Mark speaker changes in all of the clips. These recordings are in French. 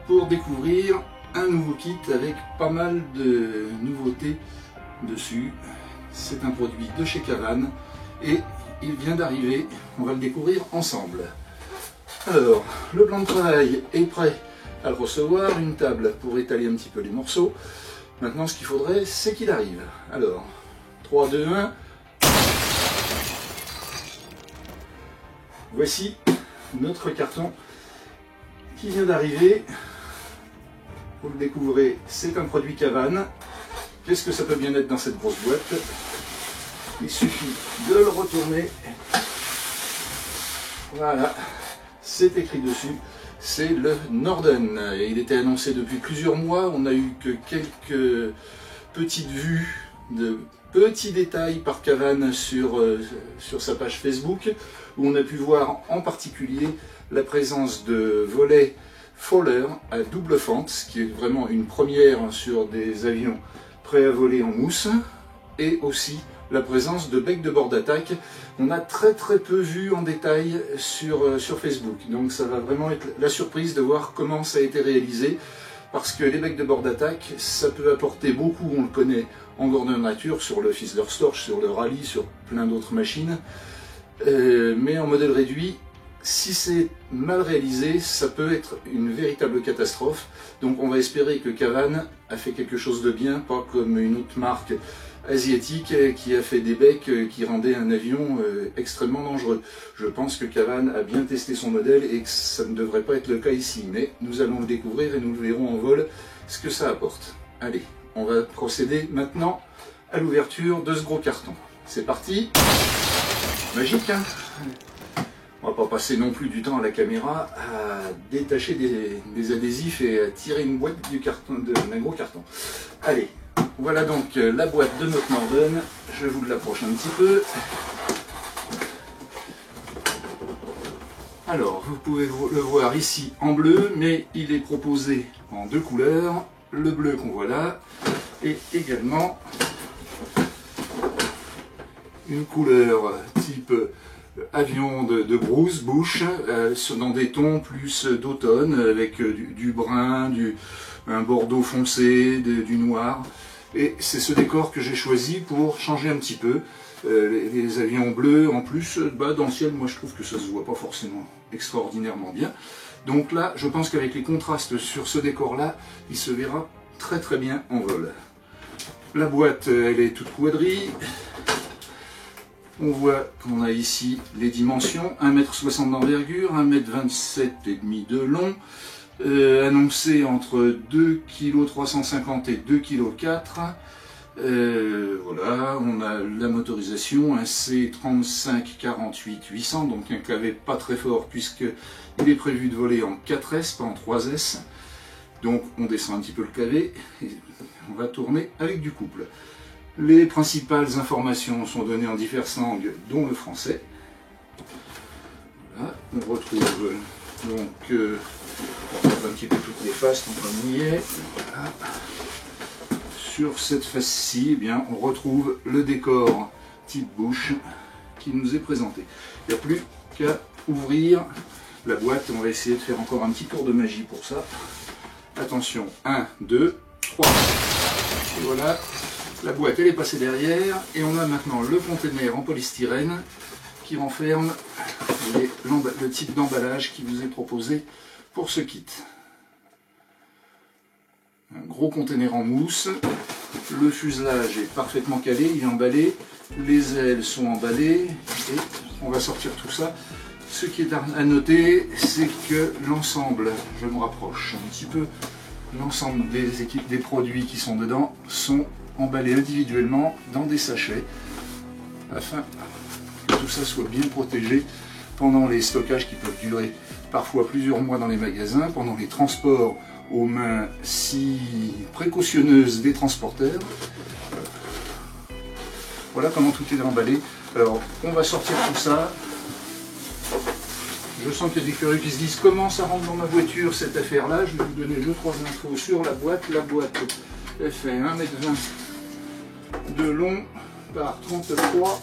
Speaker 1: pour découvrir un nouveau kit avec pas mal de nouveautés dessus. C'est un produit de chez Cavannes et il vient d'arriver, on va le découvrir ensemble. Alors, le plan de travail est prêt à le recevoir, une table pour étaler un petit peu les morceaux. Maintenant, ce qu'il faudrait, c'est qu'il arrive. Alors, 3, 2, 1. Voici notre carton qui vient d'arriver. Vous le découvrez, c'est un produit Cavannes. Qu'est-ce que ça peut bien être dans cette grosse boîte? Il suffit de le retourner. Voilà, c'est écrit dessus. C'est le Norden. Il était annoncé depuis plusieurs mois. On n'a eu que quelques petites vues de petits détails par Cavannes sur sa page Facebook, où on a pu voir en particulier la présence de volets Fowler à double fente, ce qui est vraiment une première sur des avions prêts à voler en mousse, et aussi la présence de becs de bord d'attaque. On a très peu vu en détail sur Facebook, donc ça va vraiment être la surprise de voir comment ça a été réalisé, parce que les becs de bord d'attaque, ça peut apporter beaucoup, on le connaît en grandeur nature, sur le Fizzler Storch, sur le Rallye, sur plein d'autres machines, mais en modèle réduit, si c'est mal réalisé, ça peut être une véritable catastrophe. Donc on va espérer que Cavannes a fait quelque chose de bien, pas comme une autre marque asiatique qui a fait des becs qui rendaient un avion extrêmement dangereux. Je pense que Cavannes a bien testé son modèle et que ça ne devrait pas être le cas ici, mais nous allons le découvrir et nous le verrons en vol ce que ça apporte. Allez, on va procéder maintenant à l'ouverture de ce gros carton. C'est parti. Magique, hein? On va pas passer non plus du temps à la caméra à détacher des adhésifs et à tirer une boîte d'un gros carton. Allez, voilà donc la boîte de notre Norden. Je vous l'approche un petit peu. Alors, vous pouvez le voir ici en bleu, mais il est proposé en deux couleurs. Le bleu qu'on voit là, et également une couleur type avion de brousse, bush, dans des tons plus d'automne, avec du brun, un bordeaux foncé, du noir. Et c'est ce décor que j'ai choisi pour changer un petit peu. Les avions bleus, en plus, dans le ciel, moi je trouve que ça se voit pas forcément extraordinairement bien. Donc là, je pense qu'avec les contrastes sur ce décor-là, il se verra très bien en vol. La boîte, elle est toute quadrille. On voit qu'on a ici les dimensions, 1,60 m d'envergure, 1,27 m de long, annoncé entre 2,350 kg et 2,4 kg. Voilà, on a la motorisation, un C3548-800, donc un KV pas très fort puisqu'il est prévu de voler en 4S, pas en 3S. Donc on descend un petit peu le KV et on va tourner avec du couple. Les principales informations sont données en diverses langues, dont le français. Voilà, on retrouve donc on regarde un petit peu toutes les faces tant qu'on y est. Voilà. Sur cette face-ci, eh bien, on retrouve le décor type bouche qui nous est présenté. Il n'y a plus qu'à ouvrir la boîte. On va essayer de faire encore un petit tour de magie pour ça. Attention, 1, 2, 3. Et voilà. La boîte elle est passée derrière et on a maintenant le conteneur en polystyrène qui renferme le type d'emballage qui vous est proposé pour ce kit. Un gros conteneur en mousse, le fuselage est parfaitement calé, il est emballé, les ailes sont emballées et on va sortir tout ça. Ce qui est à noter, c'est que l'ensemble, je me rapproche un petit peu, l'ensemble des produits qui sont dedans sont emballés individuellement dans des sachets afin que tout ça soit bien protégé pendant les stockages qui peuvent durer parfois plusieurs mois dans les magasins, pendant les transports aux mains si précautionneuses des transporteurs. Voilà comment tout est emballé. Alors on va sortir tout ça. Je sens qu'il y a des curieux qui se disent comment ça rentre dans ma voiture cette affaire là. Je vais vous donner 2-3 infos sur la boîte. La boîte elle fait 1,20 m de long par 33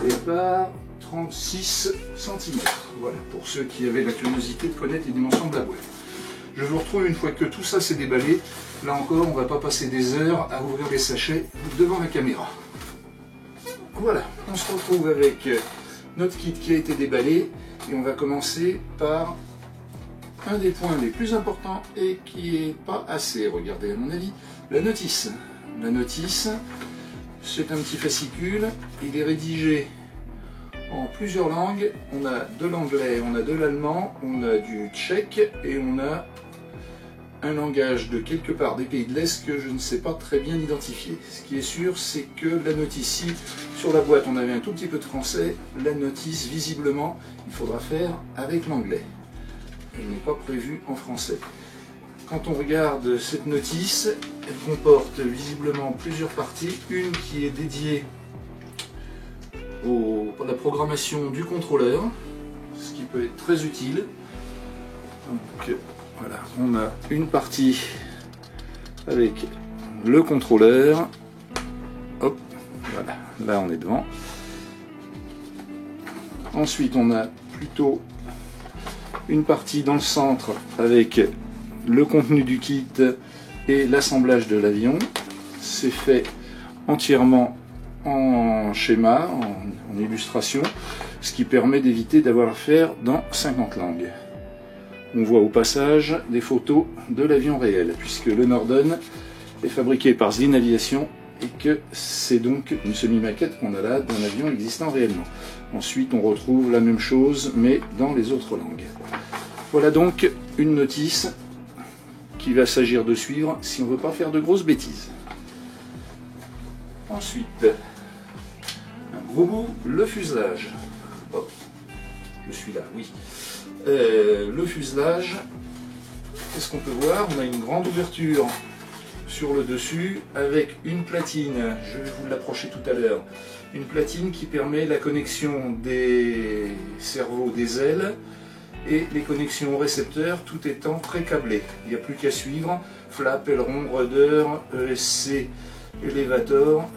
Speaker 1: et par 36 cm. Voilà, pour ceux qui avaient la curiosité de connaître les dimensions de la boîte. Je vous retrouve une fois que tout ça s'est déballé. Là encore, on ne va pas passer des heures à ouvrir les sachets devant la caméra. Voilà, on se retrouve avec notre kit qui a été déballé et on va commencer par un des points les plus importants et qui n'est pas assez regardé à mon avis, la notice. La notice, c'est un petit fascicule, il est rédigé en plusieurs langues. On a de l'anglais, on a de l'allemand, on a du tchèque et on a un langage de quelque part des pays de l'Est que je ne sais pas très bien identifier. Ce qui est sûr, c'est que la notice ici, sur la boîte, on avait un tout petit peu de français. La notice, visiblement, il faudra faire avec l'anglais. Elle n'est pas prévue en français. Quand on regarde cette notice, elle comporte visiblement plusieurs parties. Une qui est dédiée à la programmation du contrôleur, ce qui peut être très utile. Donc, voilà, on a une partie avec le contrôleur. Hop, voilà, là on est devant. Ensuite, on a plutôt une partie dans le centre avec le contenu du kit et l'assemblage de l'avion. C'est fait entièrement en schéma, en illustration, ce qui permet d'éviter d'avoir à faire dans 50 langues. On voit au passage des photos de l'avion réel, puisque le Norden est fabriqué par Zlin Aviation et que c'est donc une semi-maquette qu'on a là d'un avion existant réellement. Ensuite, on retrouve la même chose, mais dans les autres langues. Voilà donc une notice qu'il va s'agir de suivre si on ne veut pas faire de grosses bêtises. Ensuite, un gros bout, le fuselage. Oh, je suis là, oui. Le fuselage, qu'est-ce qu'on peut voir? On a une grande ouverture sur le dessus avec une platine, je vais vous l'approcher tout à l'heure, une platine qui permet la connexion des cerveaux des ailes et les connexions au récepteur, tout étant pré-câblé. Il n'y a plus qu'à suivre, flap, aileron, rudder, ESC, elevator,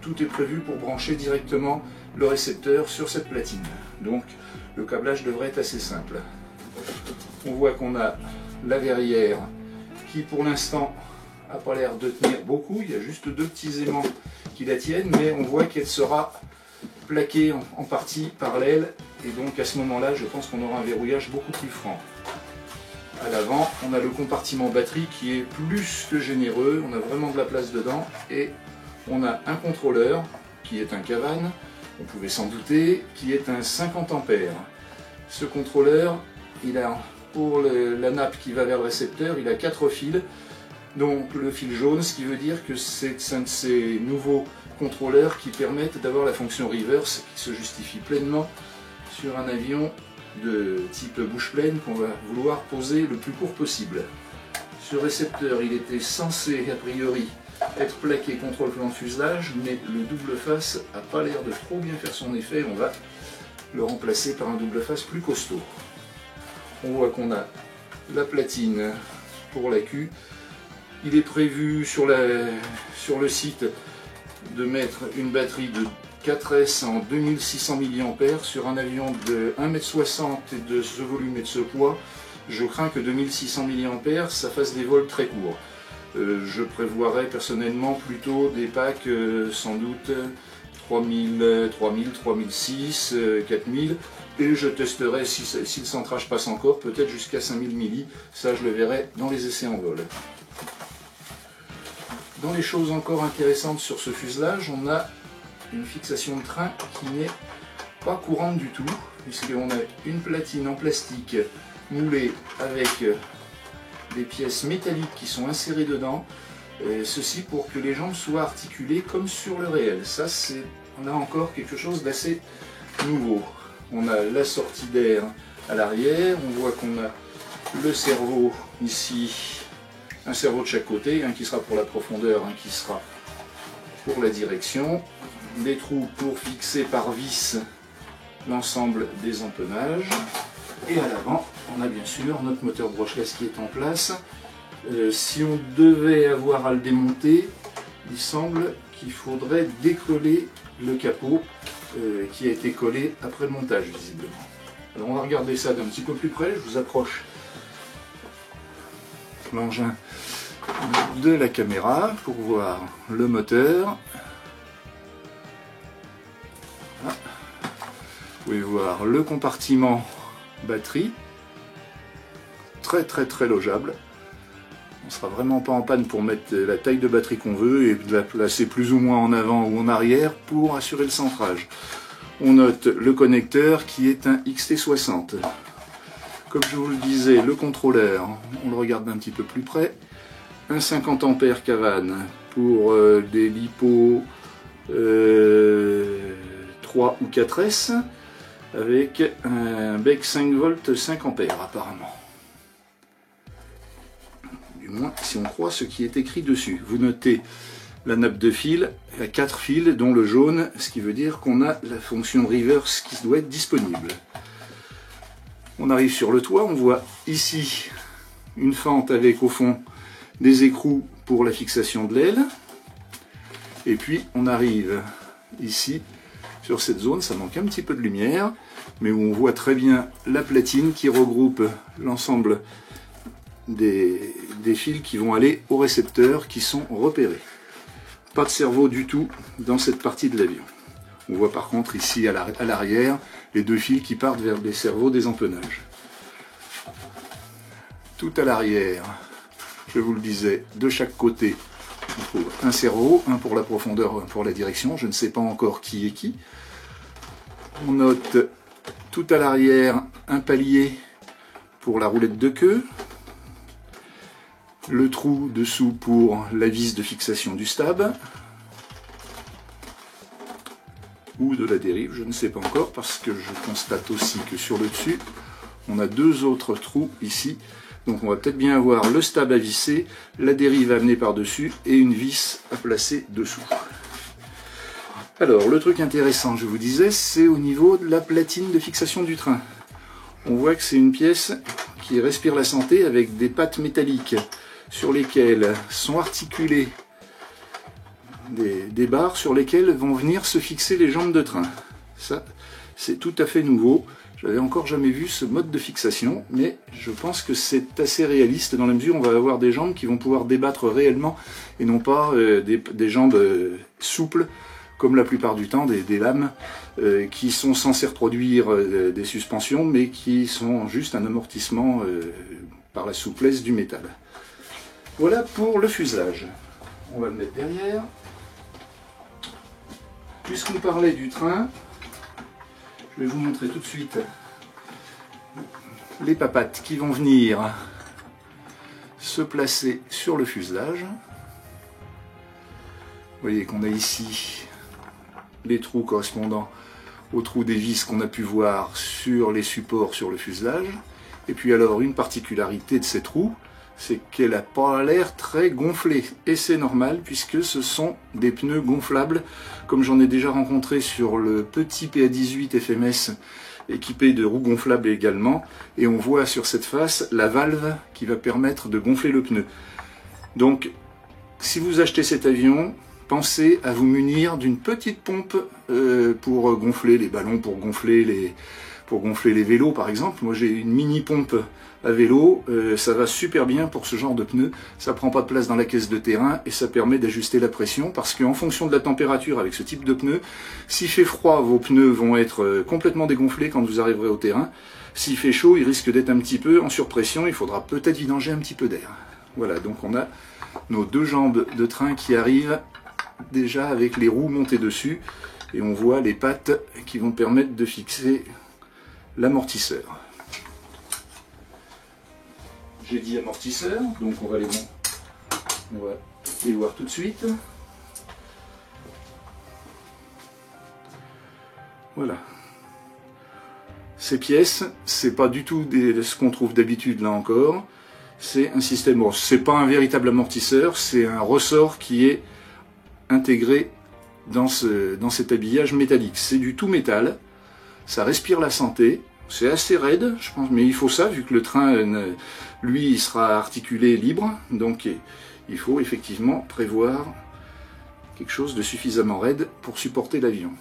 Speaker 1: tout est prévu pour brancher directement le récepteur sur cette platine. Donc le câblage devrait être assez simple. On voit qu'on a la verrière qui pour l'instant n'a pas l'air de tenir beaucoup, il y a juste deux petits aimants qui la tiennent, mais on voit qu'elle sera plaquée en partie par l'aile, et donc à ce moment-là je pense qu'on aura un verrouillage beaucoup plus franc. À l'avant, on a le compartiment batterie qui est plus que généreux, on a vraiment de la place dedans, et on a un contrôleur qui est un Cavan, on pouvait s'en douter, qui est un 50 ampères. Ce contrôleur, il a pour la nappe qui va vers le récepteur, il a 4 fils, donc le fil jaune, ce qui veut dire que c'est un de ces nouveaux contrôleurs qui permettent d'avoir la fonction reverse qui se justifie pleinement sur un avion de type bouche pleine qu'on va vouloir poser le plus court possible. Ce récepteur, il était censé a priori être plaqué contre le plan de fuselage, mais le double face n'a pas l'air de trop bien faire son effet, on va le remplacer par un double face plus costaud. On voit qu'on a la platine pour la queue. Il est prévu sur le site de mettre une batterie de 4S en 2600 mAh sur un avion de 1,60 m et de ce volume et de ce poids. Je crains que 2600 mAh ça fasse des vols très courts. Je prévoirais personnellement plutôt des packs sans doute 3000, 3006, 4000 et je testerai si le centrage passe encore peut-être jusqu'à 5000 milli, ça je le verrai dans les essais en vol. Dans les choses encore intéressantes sur ce fuselage, on a une fixation de train qui n'est pas courante du tout, puisqu'on a une platine en plastique moulée avec des pièces métalliques qui sont insérées dedans, ceci pour que les jambes soient articulées comme sur le réel. Ça, c'est là encore quelque chose d'assez nouveau. On a la sortie d'air à l'arrière, on voit qu'on a le cerveau ici, un cerveau de chaque côté, un qui sera pour la profondeur, un qui sera pour la direction, des trous pour fixer par vis l'ensemble des empennages, et à l'avant on a bien sûr notre moteur brushless qui est en place. Si on devait avoir à le démonter, il semble qu'il faudrait décoller le capot qui a été collé après le montage visiblement. Alors on va regarder ça d'un petit peu plus près, je vous approche l'engin de la caméra pour voir le moteur. Voilà. Vous pouvez voir le compartiment batterie, très logeable. On ne sera vraiment pas en panne pour mettre la taille de batterie qu'on veut et de la placer plus ou moins en avant ou en arrière pour assurer le centrage. On note le connecteur qui est un XT60. Comme je vous le disais, le contrôleur, on le regarde d'un petit peu plus près. Un 50 A Cavan pour des LiPo 3 ou 4S avec un bec 5 volts 5 ampères apparemment. Du moins si on croit ce qui est écrit dessus. Vous notez la nappe de fil, il y a 4 fils dont le jaune, ce qui veut dire qu'on a la fonction reverse qui doit être disponible. On arrive sur le toit, on voit ici une fente avec au fond des écrous pour la fixation de l'aile. Et puis on arrive ici sur cette zone, ça manque un petit peu de lumière, mais où on voit très bien la platine qui regroupe l'ensemble des fils qui vont aller aux récepteurs qui sont repérés. Pas de cerveau du tout dans cette partie de l'avion. On voit par contre ici à l'arrière les 2 fils qui partent vers les cerveaux des empennages. Tout à l'arrière, je vous le disais, de chaque côté, on trouve un cerveau, un pour la profondeur, un pour la direction. Je ne sais pas encore qui est qui. On note tout à l'arrière un palier pour la roulette de queue. Le trou dessous pour la vis de fixation du stab. Ou de la dérive, je ne sais pas encore, parce que je constate aussi que sur le dessus, on a 2 autres trous ici. Donc on va peut-être bien avoir le stab à visser, la dérive à amener par-dessus et une vis à placer dessous. Alors le truc intéressant, je vous disais, c'est au niveau de la platine de fixation du train. On voit que c'est une pièce qui respire la santé avec des pattes métalliques sur lesquelles sont articulées des barres sur lesquelles vont venir se fixer les jambes de train. Ça, c'est tout à fait nouveau. Je n'avais encore jamais vu ce mode de fixation, mais je pense que c'est assez réaliste dans la mesure où on va avoir des jambes qui vont pouvoir débattre réellement et non pas des jambes souples comme la plupart du temps des lames qui sont censées reproduire des suspensions mais qui sont juste un amortissement par la souplesse du métal. Voilà pour le fuselage. On va le mettre derrière. Puisqu'on parlait du train, je vais vous montrer tout de suite les papates qui vont venir se placer sur le fuselage. Vous voyez qu'on a ici les trous correspondant aux trous des vis qu'on a pu voir sur les supports sur le fuselage. Et puis alors une particularité de ces trous, c'est qu'elle n'a pas l'air très gonflée. Et c'est normal puisque ce sont des pneus gonflables, comme j'en ai déjà rencontré sur le petit PA18 FMS équipé de roues gonflables également. Et on voit sur cette face la valve qui va permettre de gonfler le pneu. Donc si vous achetez cet avion, pensez à vous munir d'une petite pompe pour gonfler les ballons, pour gonfler les vélos par exemple. Moi j'ai une mini pompe à vélo, ça va super bien pour ce genre de pneus, ça prend pas de place dans la caisse de terrain et ça permet d'ajuster la pression parce qu'en fonction de la température avec ce type de pneus, s'il fait froid, vos pneus vont être complètement dégonflés quand vous arriverez au terrain. S'il fait chaud, il risque d'être un petit peu en surpression, il faudra peut-être vidanger un petit peu d'air. Voilà, donc on a nos 2 jambes de train qui arrivent déjà avec les roues montées dessus et on voit les pattes qui vont permettre de fixer l'amortisseur. J'ai dit amortisseur, donc on va les voir tout de suite. Voilà. Ces pièces, c'est pas du tout ce qu'on trouve d'habitude là encore. C'est un système, bon, c'est pas un véritable amortisseur, c'est un ressort qui est intégré dans cet habillage métallique. C'est du tout métal, ça respire la santé. C'est assez raide, je pense, mais il faut ça, vu que le train, lui, il sera articulé libre, donc il faut effectivement prévoir quelque chose de suffisamment raide pour supporter l'avion.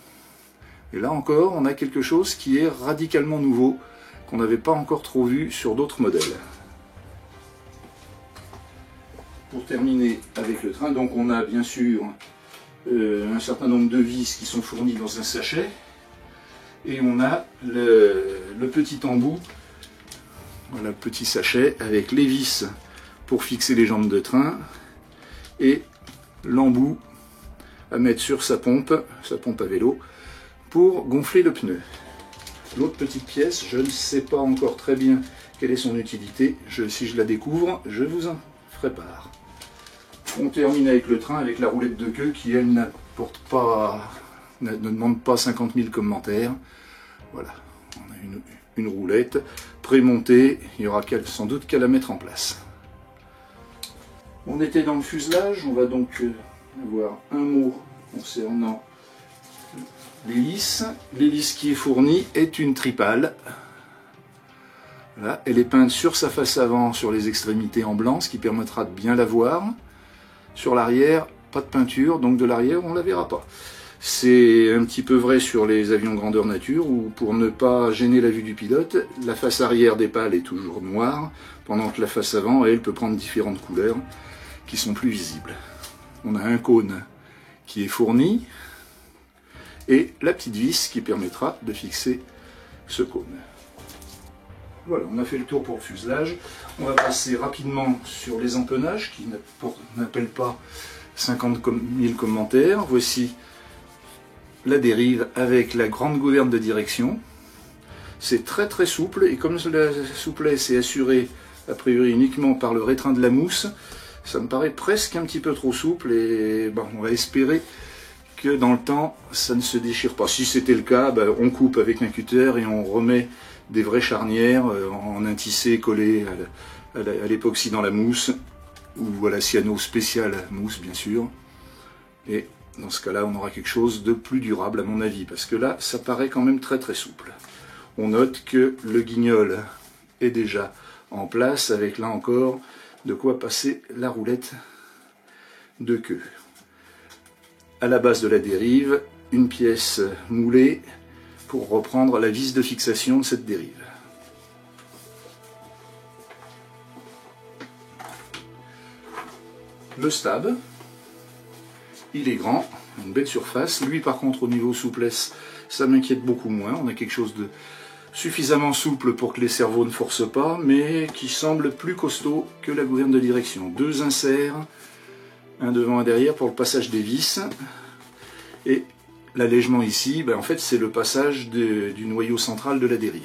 Speaker 1: Et là encore, on a quelque chose qui est radicalement nouveau, qu'on n'avait pas encore trop vu sur d'autres modèles. pour terminer avec le train, donc on a bien sûr un certain nombre de vis qui sont fournies dans un sachet. Et on a le petit embout, voilà le petit sachet avec les vis pour fixer les jambes de train et l'embout à mettre sur sa pompe à vélo, pour gonfler le pneu. L'autre petite pièce, je ne sais pas encore très bien quelle est son utilité. Si je la découvre, je vous en ferai part. On termine avec le train, avec la roulette de queue qui, elle, ne demande pas 50 000 commentaires. Voilà, on a une roulette pré-montée, il y aura sans doute qu'à la mettre en place. On était dans le fuselage, on va donc avoir un mot concernant l'hélice. L'hélice qui est fournie est une tripale. Voilà, elle est peinte sur sa face avant, sur les extrémités en blanc, ce qui permettra de bien la voir. Sur l'arrière, pas de peinture, donc de l'arrière, on ne la verra pas. C'est un petit peu vrai sur les avions grandeur nature, où pour ne pas gêner la vue du pilote, la face arrière des pales est toujours noire, pendant que la face avant, elle, peut prendre différentes couleurs qui sont plus visibles. On a un cône qui est fourni, et la petite vis qui permettra de fixer ce cône. Voilà, on a fait le tour pour le fuselage. On va passer rapidement sur les empennages, qui n'appellent pas 50 000 commentaires. Voici la dérive avec la grande gouverne de direction. C'est très très souple, et comme la souplesse est assurée a priori uniquement par le rétrain de la mousse, ça me paraît presque un petit peu trop souple, et on va espérer que dans le temps ça ne se déchire pas. Si c'était le cas, on coupe avec un cutter et on remet des vraies charnières en un tissé collé à l'époxy dans la mousse, ou à la cyano spéciale mousse bien sûr, et dans ce cas-là on aura quelque chose de plus durable à mon avis, parce que là ça paraît quand même très très souple. On note que le guignol est déjà en place, avec là encore de quoi passer la roulette de queue. À la base de la dérive, une pièce moulée pour reprendre la vis de fixation de cette dérive. Le stab, il est grand, une belle surface. Lui par contre au niveau souplesse, ça m'inquiète beaucoup moins. On a quelque chose de suffisamment souple pour que les cerveaux ne forcent pas, mais qui semble plus costaud que la gouverne de direction. Deux inserts, un devant et derrière pour le passage des vis. Et l'allègement ici, en fait c'est le passage du noyau central de la dérive.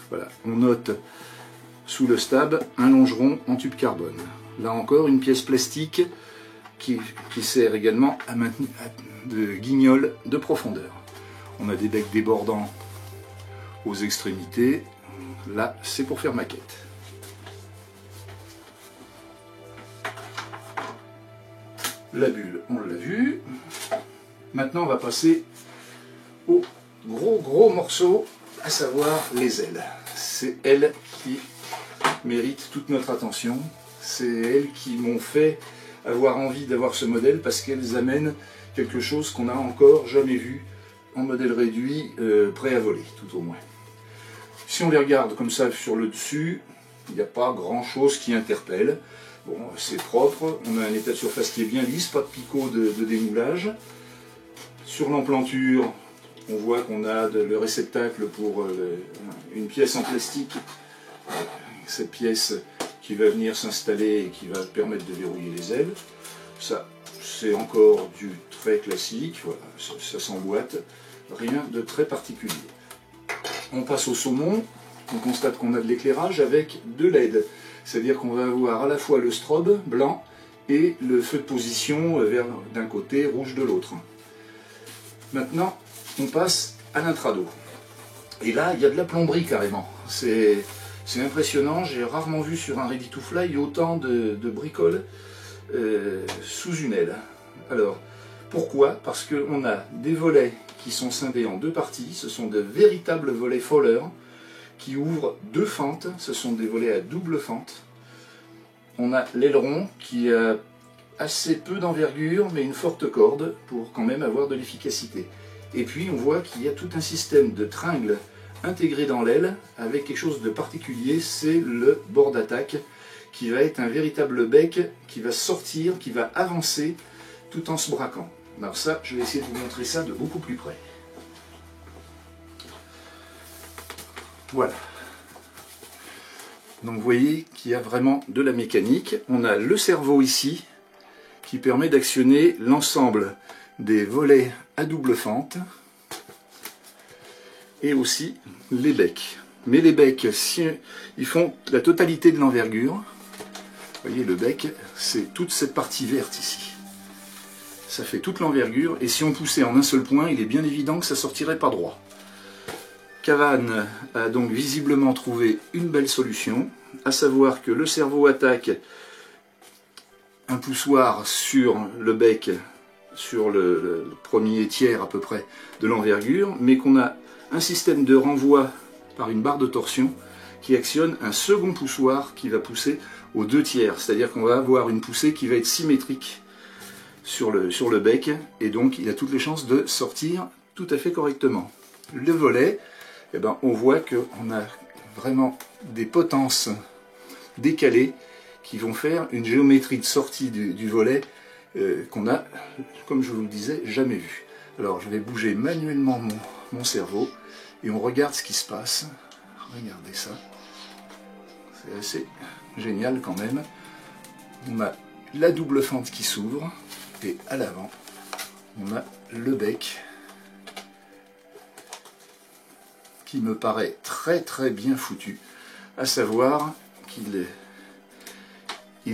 Speaker 1: Voilà, on note sous le stab un longeron en tube carbone. Là encore une pièce plastique qui sert également à maintenir de guignol de profondeur. On a des becs débordants aux extrémités. Là c'est pour faire maquette. La bulle, on l'a vu. Maintenant, on va passer au gros morceau, à savoir les ailes. C'est elles qui méritent toute notre attention. C'est elles qui m'ont fait avoir envie d'avoir ce modèle, parce qu'elles amènent quelque chose qu'on n'a encore jamais vu en modèle réduit, prêt à voler, tout au moins. Si on les regarde comme ça sur le dessus, il n'y a pas grand chose qui interpelle. Bon, c'est propre, on a un état de surface qui est bien lisse, pas de picot de démoulage. Sur l'emplanture, on voit qu'on a le réceptacle pour une pièce en plastique. Cette pièce qui va venir s'installer et qui va permettre de verrouiller les ailes. Ça, c'est encore du très classique, voilà, ça s'emboîte, rien de très particulier. On passe au saumon, on constate qu'on a de l'éclairage avec de LED. C'est-à-dire qu'on va avoir à la fois le strobe blanc et le feu de position vert d'un côté, rouge de l'autre. Maintenant, on passe à l'intrado. Et là, il y a de la plomberie carrément. C'est impressionnant, j'ai rarement vu sur un Ready to Fly autant de bricoles sous une aile. Alors, pourquoi? Parce qu'on a des volets qui sont scindés en deux parties. Ce sont de véritables volets Fowler qui ouvrent deux fentes. Ce sont des volets à double fente. On a l'aileron qui a assez peu d'envergure, mais une forte corde pour quand même avoir de l'efficacité. Et puis on voit qu'il y a tout un système de tringles intégré dans l'aile avec quelque chose de particulier, c'est le bord d'attaque qui va être un véritable bec qui va sortir, qui va avancer tout en se braquant. Alors ça, je vais essayer de vous montrer ça de beaucoup plus près. Voilà. Donc vous voyez qu'il y a vraiment de la mécanique. On a le cerveau ici qui permet d'actionner l'ensemble des volets à double fente et aussi les becs. Mais les becs, ils font la totalité de l'envergure. Vous voyez, le bec, c'est toute cette partie verte ici. Ça fait toute l'envergure, et si on poussait en un seul point, il est bien évident que ça sortirait pas droit. Cavannes a donc visiblement trouvé une belle solution, à savoir que le cerveau attaque un poussoir sur le bec, sur le premier tiers à peu près de l'envergure, mais qu'on a un système de renvoi par une barre de torsion qui actionne un second poussoir qui va pousser aux 2 tiers, c'est-à-dire qu'on va avoir une poussée qui va être symétrique sur le bec, et donc il a toutes les chances de sortir tout à fait correctement. Le volet, eh ben, on voit qu'on a vraiment des potences décalées qui vont faire une géométrie de sortie du volet qu'on a, comme je vous le disais, jamais vu. Alors je vais bouger manuellement mon cerveau et on regarde ce qui se passe. Regardez ça. C'est assez génial quand même. On a la double fente qui s'ouvre et à l'avant, on a le bec qui me paraît très très bien foutu, à savoir qu'il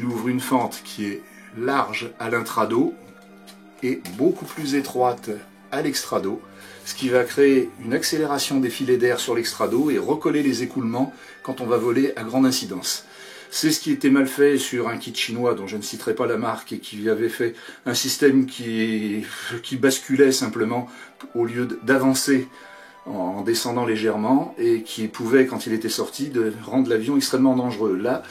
Speaker 1: ouvre une fente qui est large à l'intrado et beaucoup plus étroite à l'extrado, ce qui va créer une accélération des filets d'air sur l'extrado et recoller les écoulements quand on va voler à grande incidence. C'est ce qui était mal fait sur un kit chinois dont je ne citerai pas la marque et qui avait fait un système qui basculait simplement au lieu d'avancer en descendant légèrement et qui pouvait, quand il était sorti, de rendre l'avion extrêmement dangereux. Là,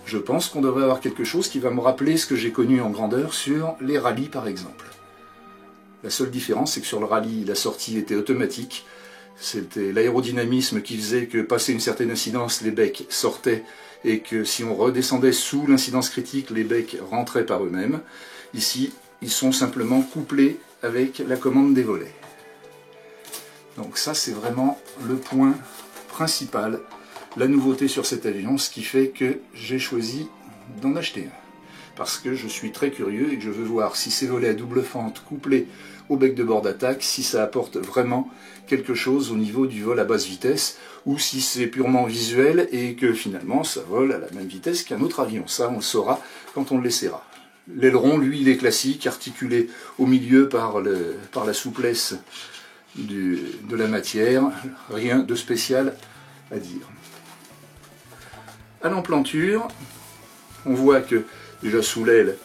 Speaker 1: je pense qu'on devrait avoir quelque chose qui va me rappeler ce que j'ai connu en grandeur sur les rallyes par exemple. La seule différence, c'est que sur le rallye, la sortie était automatique. C'était l'aérodynamisme qui faisait que, passé une certaine incidence, les becs sortaient et que si on redescendait sous l'incidence critique, les becs rentraient par eux-mêmes. Ici, ils sont simplement couplés avec la commande des volets. Donc ça, c'est vraiment le point principal, la nouveauté sur cet avion, ce qui fait que j'ai choisi d'en acheter un. Parce que je suis très curieux et que je veux voir si ces volets à double fente couplés au bec de bord d'attaque, si ça apporte vraiment quelque chose au niveau du vol à basse vitesse, ou si c'est purement visuel et que finalement ça vole à la même vitesse qu'un autre avion. Ça, on le saura quand on le laissera. L'aileron, lui, il est classique, articulé au milieu par la souplesse de la matière, rien de spécial à dire. À l'emplanture, on voit que déjà sous l'aile,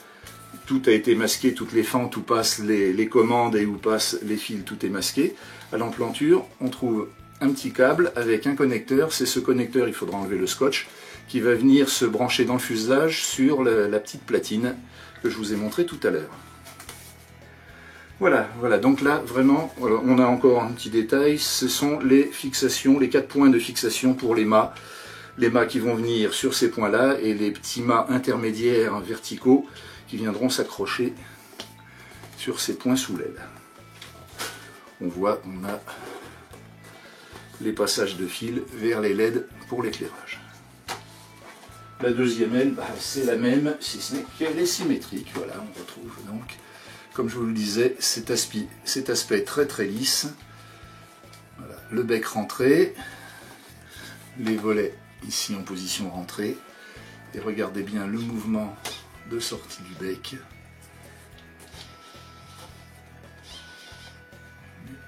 Speaker 1: tout a été masqué, toutes les fentes où passent les commandes et où passent les fils, tout est masqué. À l'emplanture, on trouve un petit câble avec un connecteur. C'est ce connecteur, il faudra enlever le scotch, qui va venir se brancher dans le fuselage sur la petite platine que je vous ai montré tout à l'heure. Voilà, donc là, vraiment, on a encore un petit détail, ce sont les fixations, les 4 points de fixation pour les mâts. Les mâts qui vont venir sur ces points-là et les petits mâts intermédiaires verticaux qui viendront s'accrocher sur ces points sous l'aile. On voit, on a les passages de fil vers les LED pour l'éclairage. La deuxième aile, c'est la même, si ce n'est qu'elle est symétrique. Voilà, on retrouve donc, comme je vous le disais, cet aspect très très lisse. Voilà, le bec rentré, les volets ici en position rentrée, et regardez bien le mouvement de sortie du bec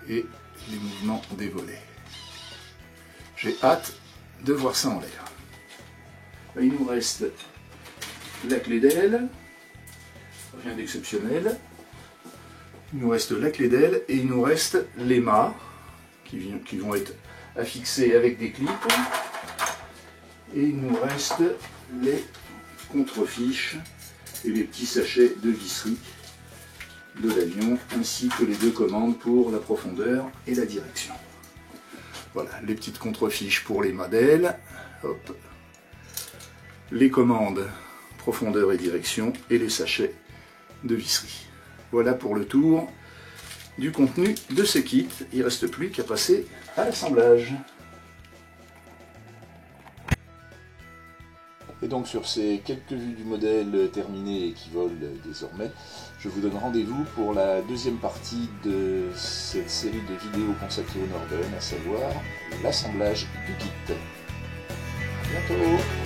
Speaker 1: et les mouvements des volets. J'ai hâte de voir ça en l'air. Il nous reste la clé d'aile, rien d'exceptionnel. Il nous reste la clé d'aile et il nous reste les mâts qui vont être affixés avec des clips. Et il nous reste les contrefiches et les petits sachets de visserie de l'avion, ainsi que les 2 commandes pour la profondeur et la direction. Voilà, les petites contrefiches pour les mâts d'aile. Hop. Les commandes profondeur et direction, et les sachets de visserie. Voilà pour le tour du contenu de ce kit. Il ne reste plus qu'à passer à l'assemblage. Et donc sur ces quelques vues du modèle terminées et qui volent désormais, je vous donne rendez-vous pour la deuxième partie de cette série de vidéos consacrée au Norden, à savoir l'assemblage du kit. À bientôt!